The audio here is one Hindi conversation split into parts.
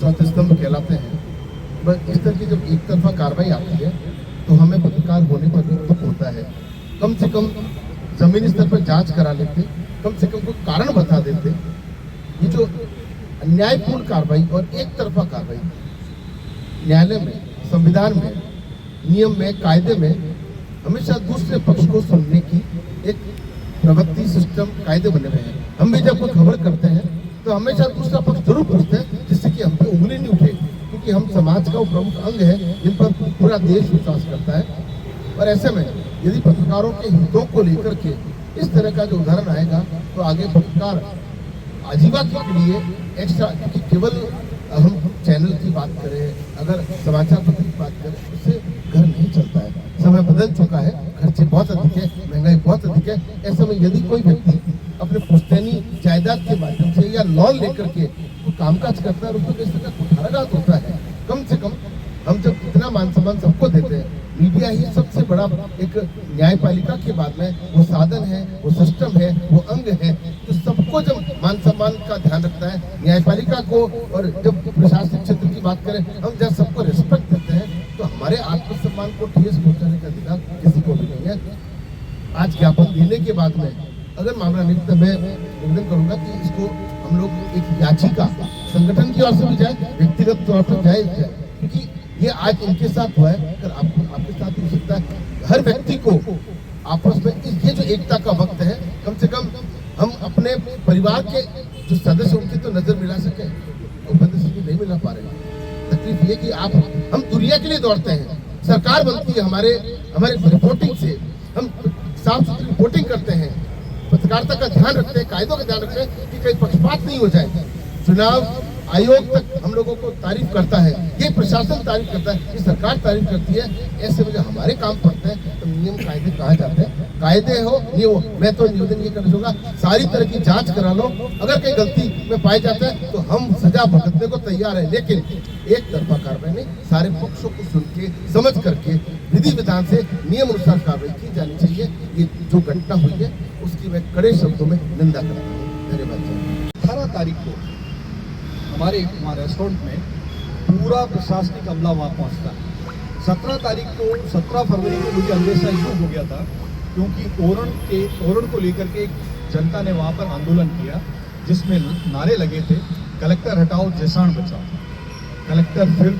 चौथे स्तंभ कहलाते हैं। बस इस तरह की जब एक तरफा कार्रवाई आती है तो हमें पत्रकार होने पर भी दुख होता है। कम से कम जमीनी स्तर पर जांच करा लेते, कम से कम कोई कारण बता देते। ये जो अन्यायपूर्ण कार्रवाई और एक तरफा कार्रवाई न्यायालय में, संविधान में, नियम में, कायदे में हमेशा दूसरे पक्ष को सुनने की एक प्रवृत्ति, सिस्टम, कायदे बने हुए हैं। हम भी जब कोई खबर करते हैं तो हमेशा दूसरा पक्ष जरूर पूछते हैं जिससे कि हम पे उंगली नहीं उठे, क्योंकि हम समाज का वो प्रमुख अंग है जिन पर पूरा देश विश्वास करता है। और ऐसे में यदि पत्रकारों के हितों को लेकर के इस तरह का जो उदाहरण आएगा तो आगे पत्रकार आजीवन के लिए एक्स्ट्रा, क्योंकि केवल हम चैनल की बात करें, अगर समाचार पत्र की बात करें, उससे घर नहीं चलता है। समय बदल चुका है, खर्चे बहुत अधिक है, महंगाई बहुत अधिक है। ऐसे में यदि कोई व्यक्ति अपने पुश्तैनी जायदाद के माध्यम से या लोन लेकर के तो कामकाज करता है, उसको किस तरह का कुठाराघात होता है। कम से कम हम जब इतना मान सम्मान सबको देते हैं, मीडिया ही सबसे बड़ा एक न्यायपालिका के बाद में वो साधन है, वो सिस्टम है, वो अंग है, तो सबको जब मान सम्मान का ध्यान रखता है न्यायपालिका को। और जब प्रशासनिक क्षेत्र की बात करें, हम जब सबको रिस्पेक्ट देते हैं तो हमारे आत्मसम्मान को ठेस पहुंचाने का अधिकार किसी को भी नहीं है। आज ज्ञापन देने के बाद में अगर मामला नहीं, तो मैं निवेदन करूंगा कि इसको हम लोग एक याचिका संगठन की ओर से भी जाए, व्यक्तिगत तौर पर जाए, क्योंकि ये आज इनके साथ हुआ है, अगर आपके साथ हो सकता है। हर व्यक्ति को आपस में ये जो एकता का वक्त है, कम से कम हम अपने परिवार के जो सदस्य उनकी तो नजर मिला सके, तो नजर नहीं मिला पा रहे। तकलीफ ये कि हम दुनिया के लिए दौड़ते हैं, सरकार बनती है हमारे रिपोर्टिंग से, हम साफ सुथरी रिपोर्टिंग करते हैं, पत्रकारिता का ध्यान रखते हैं, कायदों का ध्यान रखते हैं कि कहीं पक्षपात नहीं हो जाए। चुनाव आयोग तक हम लोगों को तारीफ करता है, ये प्रशासन तारीफ करता है, ये सरकार तारीफ करती है। ऐसे में जब हमारे काम पड़ते हैं तो नियम कायदे कहाँ जाते हैं? कायदे हो ये हो। मैं तो निवेदन ये करना चाहूंगा, सारी तरह की जांच करा लो, अगर कहीं गलती में पाए जाते हैं तो हम सजा भुगतने को तैयार है, लेकिन एक तरफा कार्रवाई नहीं, सारे पक्षों को सुन के समझ करके विधि विधान से नियम अनुसार कार्रवाई की जानी चाहिए। ये जो घटना हुई है उसकी मैं कड़े शब्दों में निंदा करता हूँ। धन्यवाद। 18 तारीख को हमारे वहाँ रेस्टोरेंट में पूरा प्रशासनिक अमला वहाँ पहुँचता है। 17 फरवरी को मुझे अंदेशा इसलिए हो गया था क्योंकि ओरण को लेकर के जनता ने वहाँ पर आंदोलन किया, जिसमें नारे लगे थे कलेक्टर हटाओ जैसाण बचाओ। कलेक्टर फिर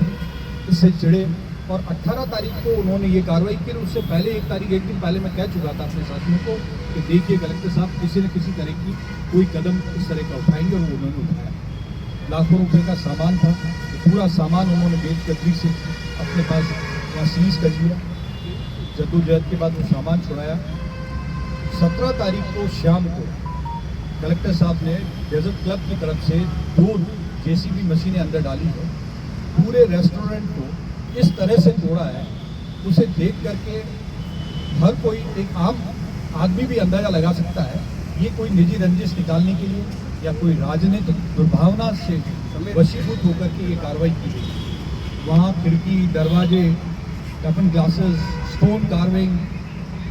इससे चिढ़े और 18 तारीख को उन्होंने ये कार्रवाई की। उससे पहले एक दिन पहले मैं कह चुका था अपने साथियों को कि देखिए कलेक्टर साहब किसी न किसी तरह की कोई कदम इस तरह का उठाएंगे, और उन्होंने उठाया। लाखों रुपए का सामान था, तो पूरा सामान उन्होंने बेदखली से अपने पास वहाँ सीज कर लिया। जद्दोजहद के बाद वो सामान छुड़ाया। 17 तारीख को शाम को कलेक्टर साहब ने डेजर्ट क्लब की तरफ से 2 जेसीबी मशीनें अंदर डाली है, पूरे रेस्टोरेंट को इस तरह से तोड़ा है, उसे देख करके हर कोई, एक आम आदमी भी अंदाजा लगा सकता है ये कोई निजी रंजिश निकालने के लिए या कोई राजनीतिक दुर्भावना से वशीभूत होकर के ये कार्रवाई की गई। वहाँ खिड़की, दरवाजे, टफन ग्लासेस, स्टोन कार्विंग,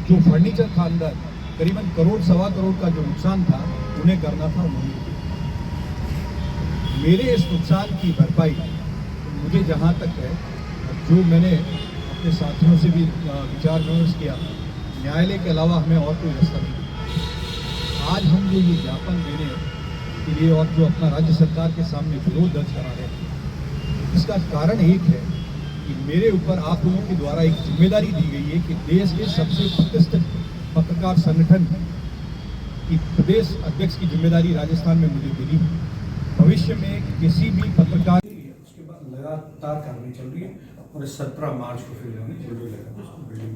जो फर्नीचर था अंदर, करीबन करोड़ सवा करोड़ का जो नुकसान था उन्हें करना था, उन्होंने। मेरे इस नुकसान की भरपाई मुझे जहाँ तक है, जो मैंने अपने साथियों से भी विचार विमर्श किया, न्यायालय के अलावा हमें और कोई रास्ता नहीं। आज हम जो ये ज्ञापन देने के लिए और जो अपना राज्य सरकार के सामने विरोध दर्ज करा रहे हैं, इसका कारण एक है कि मेरे ऊपर आप लोगों के द्वारा एक जिम्मेदारी दी गई है कि देश के सबसे प्रतिष्ठित पत्रकार संगठन की प्रदेश अध्यक्ष की जिम्मेदारी राजस्थान में मुझे मिली है। भविष्य में किसी भी पत्रकार उसके बाद लगातार कार्रवाई चल रही है और 17 मार्च को फिर बिल्डिंग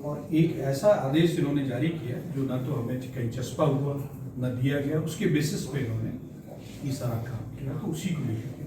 और एक ऐसा आदेश इन्होंने जारी किया जो न तो हमें कहीं चस्पा हुआ न दिया गया, उसके बेसिस पे इन्होंने ये सारा काम किया, तो उसी को लेकर के